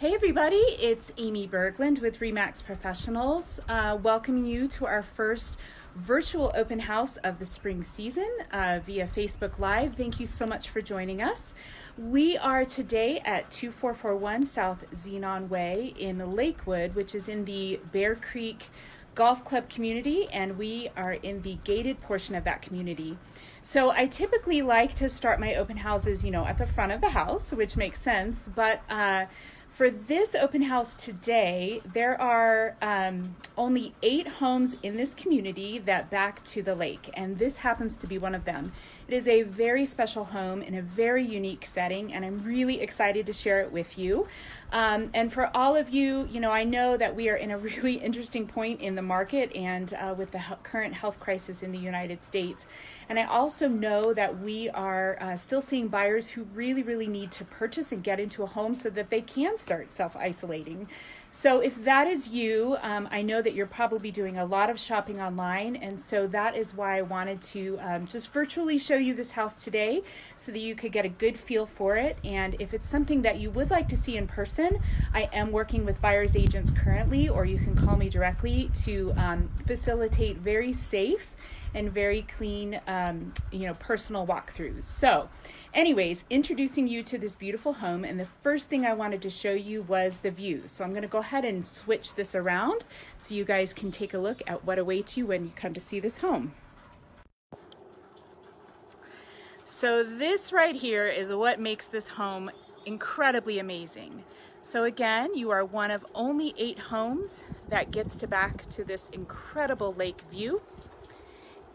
Hey everybody, it's Amy Berglund with Remax Professionals, welcoming you to our first virtual open house of the spring season via Facebook Live. Thank you so much for joining us. We are today at 2441 South Zenon Way in Lakewood, which is in the Bear Creek Golf Club community, and we are in the gated portion of that community. So I typically like to start my open houses, at the front of the house, which makes sense, but for this open house today, there are only 8 homes in this community that back to the lake, and this happens to be one of them. It is a very special home in a very unique setting, and I'm really excited to share it with you. And for all of you, I know that we are in a really interesting point in the market and with the current health crisis in the United States. And I also know that we are still seeing buyers who really need to purchase and get into a home so that they can start self-isolating. So if that is you, I know that you're probably doing a lot of shopping online, and so that is why I wanted to just virtually show you this house today so that you could get a good feel for it. And if it's something that you would like to see in person, I am working with buyer's agents currently, or you can call me directly to facilitate very safe and very clean, personal walkthroughs. So anyways, introducing you to this beautiful home, and the first thing I wanted to show you was the view. So I'm going to go ahead and switch this around so you guys can take a look at what awaits you when you come to see this home. So this right here is what makes this home incredibly amazing. So again, you are one of only 8 homes that gets to back to this incredible lake view.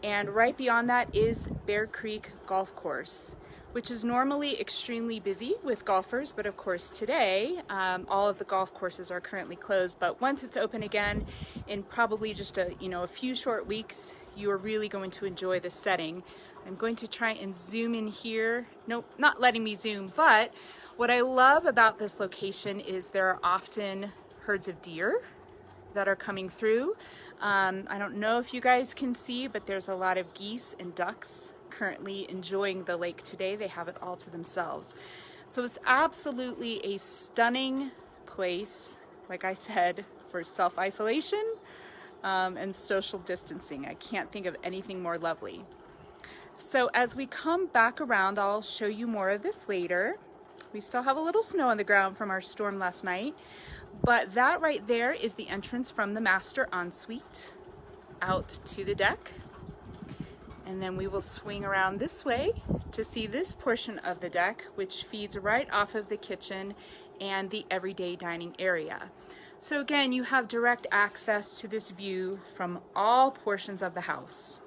And right beyond that is Bear Creek Golf Course, which is normally extremely busy with golfers, but of course today all of the golf courses are currently closed. But once it's open again, in probably just a few short weeks, you are really going to enjoy this setting. I'm going to try and zoom in here. Nope, not letting me zoom, but what I love about this location is there are often herds of deer that are coming through. I don't know if you guys can see, but there's a lot of geese and ducks currently enjoying the lake today. They have it all to themselves. So it's absolutely a stunning place, like I said, for self-isolation and social distancing. I can't think of anything more lovely. So as we come back around, I'll show you more of this later. We still have a little snow on the ground from our storm last night, but that right there is the entrance from the master ensuite out to the deck. And then we will swing around this way to see this portion of the deck, which feeds right off of the kitchen and the everyday dining area. So again, you have direct access to this view from all portions of the house.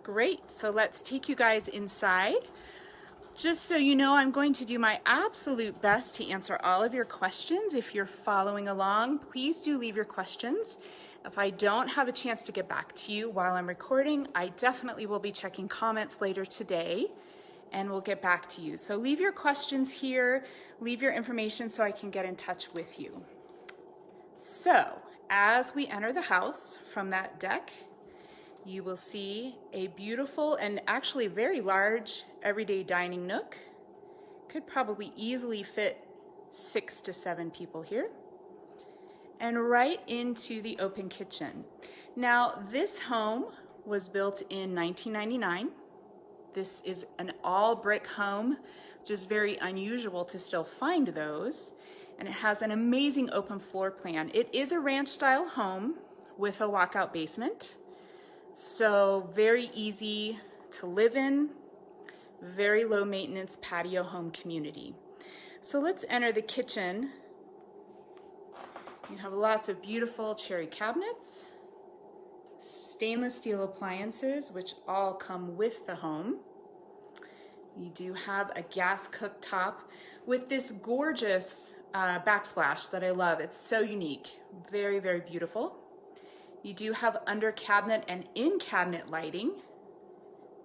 Great, so let's take you guys inside. Just so you know, I'm going to do my absolute best to answer all of your questions. If you're following along, please do leave your questions. If I don't have a chance to get back to you while I'm recording, I definitely will be checking comments later today and we'll get back to you. So leave your questions here, leave your information so I can get in touch with you. So as we enter the house from that deck, you will see a beautiful and actually very large everyday dining nook. Could probably easily fit 6 to 7 people here. And right into the open kitchen. Now, this home was built in 1999. This is an all brick home, which is very unusual to still find those. And it has an amazing open floor plan. It is a ranch style home with a walkout basement. So very easy to live in, very low maintenance patio home community. So let's enter the kitchen. You have lots of beautiful cherry cabinets, stainless steel appliances, which all come with the home. You do have a gas cooktop with this gorgeous backsplash that I love. It's so unique, very beautiful. You do have under cabinet and in cabinet lighting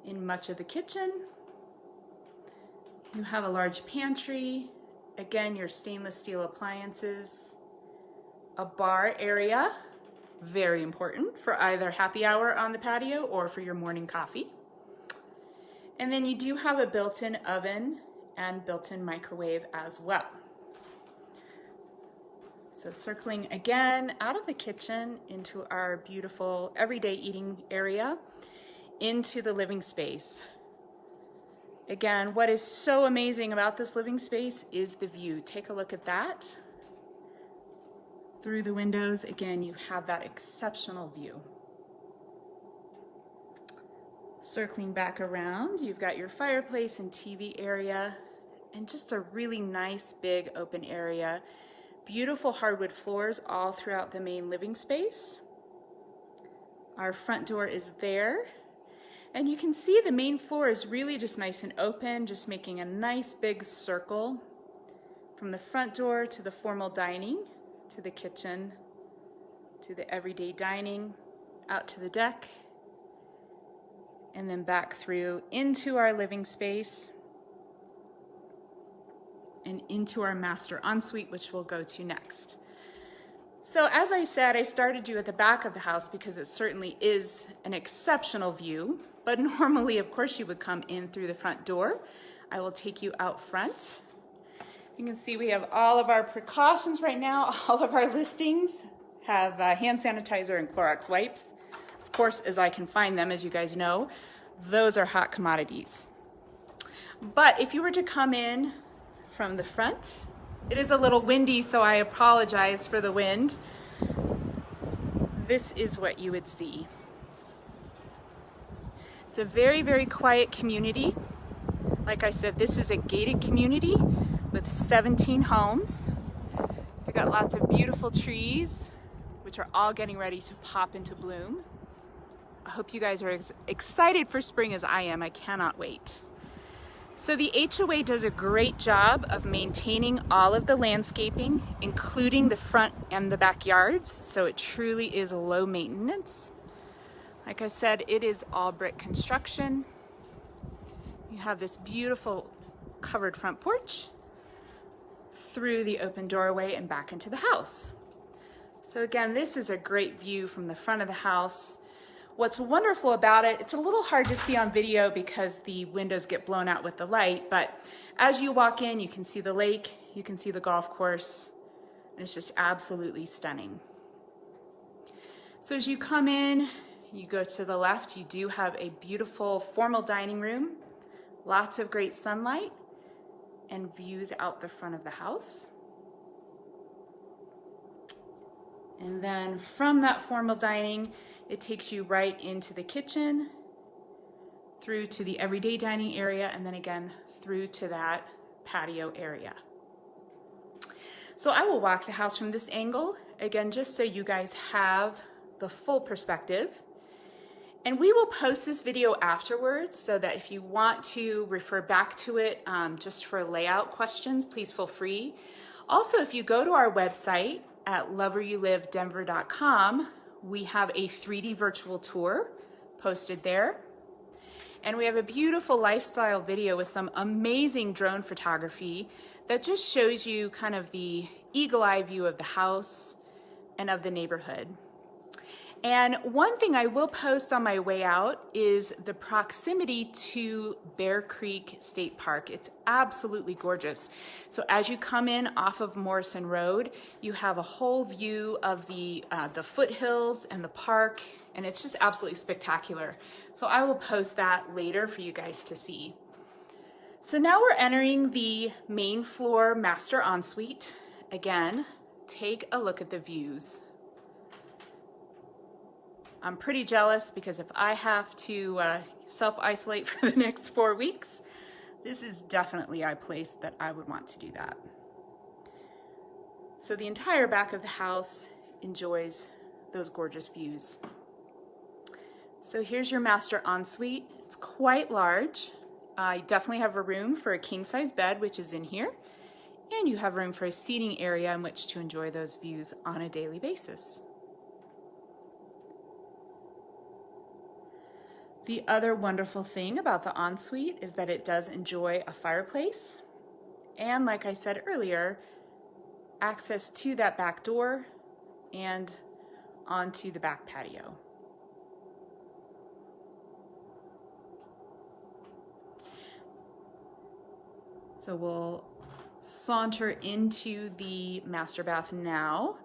in much of the kitchen. You have a large pantry, again your stainless steel appliances, a bar area, very important for either happy hour on the patio or for your morning coffee. And then you do have a built-in oven and built-in microwave as well. So circling again out of the kitchen into our beautiful everyday eating area, into the living space. Again, what is so amazing about this living space is the view. Take a look at that. Through the windows, again, you have that exceptional view. Circling back around, you've got your fireplace and TV area, and just a really nice big open area. Beautiful hardwood floors all throughout the main living space. Our front door is there. And you can see the main floor is really just nice and open, just making a nice big circle from the front door to the formal dining, to the kitchen, to the everyday dining, out to the deck, and then back through into our living space and into our master ensuite, which we'll go to next. So as I said, I started you at the back of the house because it certainly is an exceptional view, but normally, of course, you would come in through the front door. I will take you out front. You can see we have all of our precautions right now. All of our listings have hand sanitizer and Clorox wipes. Of course, as I can find them, as you guys know, those are hot commodities. But if you were to come in from the front, it is a little windy, so I apologize for the wind. This is what you would see. It's a very, very quiet community. Like I said, this is a gated community with 17 homes. We've got lots of beautiful trees, which are all getting ready to pop into bloom. I hope you guys are as excited for spring as I am. I cannot wait. So the HOA does a great job of maintaining all of the landscaping, including the front and the backyards, so it truly is low maintenance. Like I said, it is all brick construction. You have this beautiful covered front porch through the open doorway and back into the house. So again, this is a great view from the front of the house. What's wonderful about it, it's a little hard to see on video because the windows get blown out with the light, but as you walk in, you can see the lake, you can see the golf course, and it's just absolutely stunning. So as you come in, you go to the left, you do have a beautiful formal dining room, lots of great sunlight, and views out the front of the house. And then from that formal dining, it takes you right into the kitchen, through to the everyday dining area, and then again through to that patio area. So I will walk the house from this angle, again, just so you guys have the full perspective. And we will post this video afterwards so that if you want to refer back to it just for layout questions, please feel free. Also, if you go to our website at lovereyoullivedenver.com, we have a 3D virtual tour posted there. And we have a beautiful lifestyle video with some amazing drone photography that just shows you kind of the eagle-eye view of the house and of the neighborhood. And one thing I will post on my way out is the proximity to Bear Creek State Park. It's absolutely gorgeous. So as you come in off of Morrison Road, you have a whole view of the foothills and the park, and it's just absolutely spectacular. So I will post that later for you guys to see. So now we're entering the main floor master ensuite. Again, take a look at the views. I'm pretty jealous because if I have to self-isolate for the next 4 weeks, this is definitely a place that I would want to do that. So the entire back of the house enjoys those gorgeous views. So here's your master ensuite. It's quite large. You definitely have a room for a king-size bed, which is in here, and you have room for a seating area in which to enjoy those views on a daily basis. The other wonderful thing about the ensuite is that it does enjoy a fireplace, and like I said earlier, access to that back door and onto the back patio. So we'll saunter into the master bath now.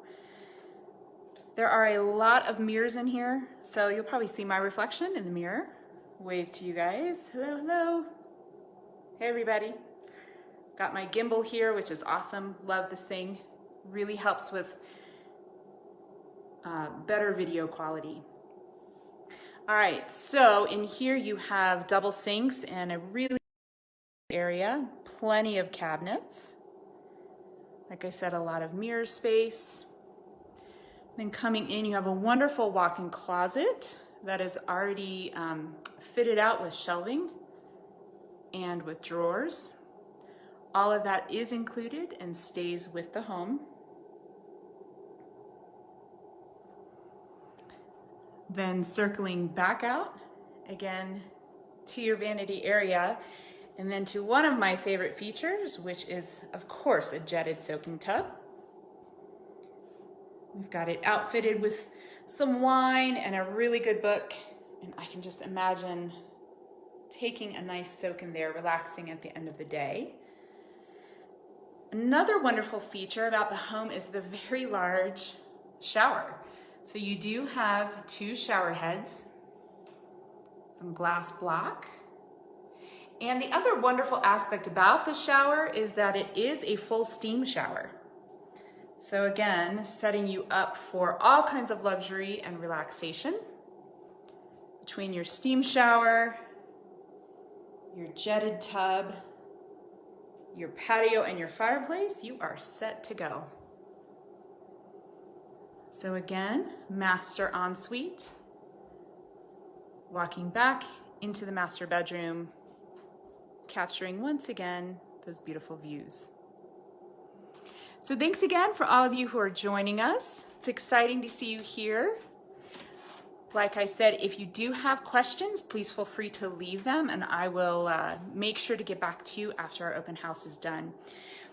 There are a lot of mirrors in here, so you'll probably see my reflection in the mirror. Wave to you guys. Hello, hello. Hey everybody. Got my gimbal here, which is awesome. Love this thing. Really helps with better video quality. All right, so in here you have double sinks and a really area, plenty of cabinets. Like I said, a lot of mirror space. Then coming in, you have a wonderful walk-in closet that is already fitted out with shelving and with drawers. All of that is included and stays with the home. Then circling back out, again, to your vanity area, and then to one of my favorite features, which is, of course, a jetted soaking tub. We've got it outfitted with some wine and a really good book, and I can just imagine taking a nice soak in there, relaxing at the end of the day. Another wonderful feature about the home is the very large shower. So you do have 2 shower heads, some glass block. And the other wonderful aspect about the shower is that it is a full steam shower. So again, setting you up for all kinds of luxury and relaxation. Between your steam shower, your jetted tub, your patio, and your fireplace, you are set to go. So again, master ensuite. Walking back into the master bedroom, capturing once again those beautiful views. So thanks again for all of you who are joining us. It's exciting to see you here. Like I said, if you do have questions, please feel free to leave them and I will make sure to get back to you after our open house is done.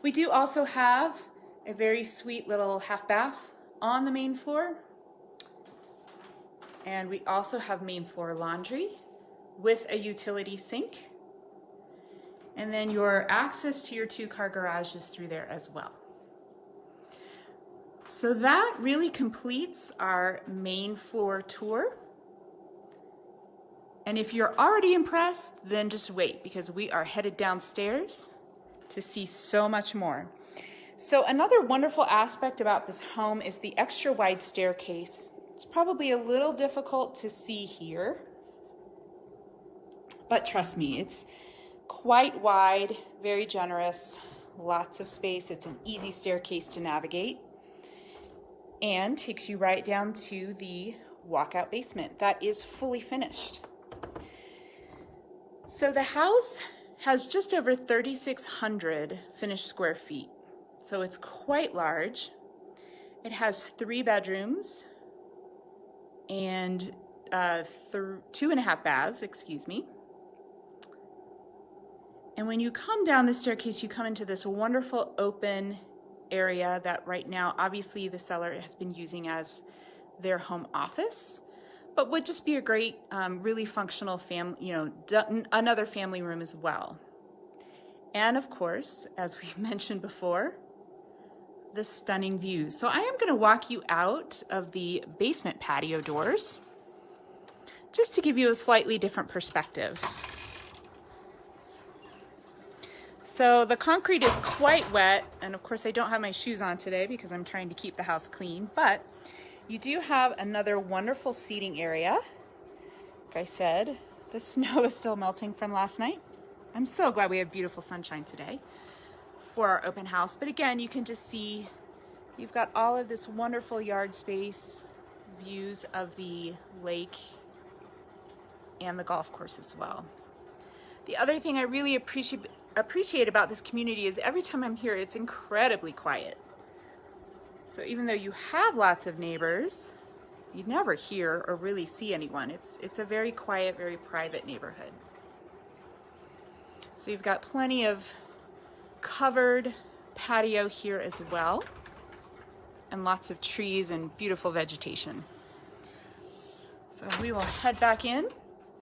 We do also have a very sweet little half bath on the main floor. And we also have main floor laundry with a utility sink. And then your access to your 2-car garage is through there as well. So that really completes our main floor tour. And if you're already impressed, then just wait because we are headed downstairs to see so much more. So another wonderful aspect about this home is the extra wide staircase. It's probably a little difficult to see here, but trust me, it's quite wide, very generous, lots of space. It's an easy staircase to navigate and takes you right down to the walkout basement that is fully finished. So the house has just over 3,600 finished square feet. So it's quite large. It has 3 bedrooms and 2.5 baths, excuse me. And when you come down the staircase, you come into this wonderful open area that right now, obviously the seller has been using as their home office, but would just be a great, really functional another family room as well. And of course, as we've mentioned before, the stunning views. So I am going to walk you out of the basement patio doors just to give you a slightly different perspective. So the concrete is quite wet, and of course I don't have my shoes on today because I'm trying to keep the house clean, but you do have another wonderful seating area. Like I said, the snow is still melting from last night. I'm so glad we have beautiful sunshine today for our open house. But again, you can just see you've got all of this wonderful yard space, views of the lake and the golf course as well. The other thing I really appreciate about this community is every time I'm here, it's incredibly quiet. So even though you have lots of neighbors, you never hear or really see anyone. It's a very quiet, very private neighborhood. So you've got plenty of covered patio here as well, and lots of trees and beautiful vegetation. So we will head back in